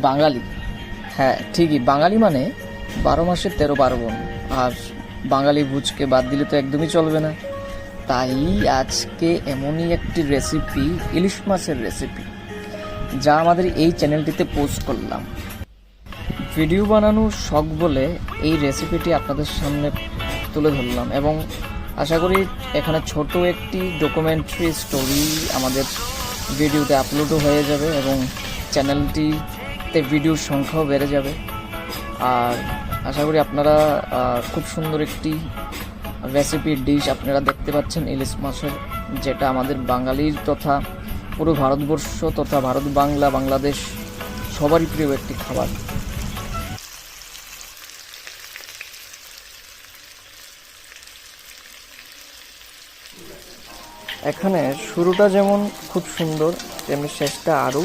বাঙালি, হ্যাঁ ঠিকই, বাঙালি মানে 12 মাসে 13 পার্বণ। আর বাঙালি ভুজকে বাদ দিলে তো একদমই চলবে না। তাই আজকে এমনই একটি রেসিপি, ইলিশ মাছের রেসিপি, যা আমাদের এই চ্যানেলটিতে পোস্ট করলাম। ভিডিও বানানোর শখ বলে এই রেসিপিটি আপনাদের সামনে তুলে ধরলাম, এবং আশা করি এখানে ছোট একটি ডকুমেন্টারি স্টোরি আমাদের ভিডিওতে আপলোডও হয়ে যাবে এবং চ্যানেলটিতে ভিডিওর সংখ্যাও বেড়ে যাবে। আর আশা করি আপনারা খুব সুন্দর একটি রেসিপি ডিশ আপনারা দেখতে পাচ্ছেন ইলিশ মাছের, যেটা আমাদের বাঙালির তথা পুরো ভারতবর্ষ তথা ভারত বাংলাদেশ সবারই প্রিয় একটি খাবার। এখানে শুরুটা যেমন খুব সুন্দর, তেমনি শেষটা আরও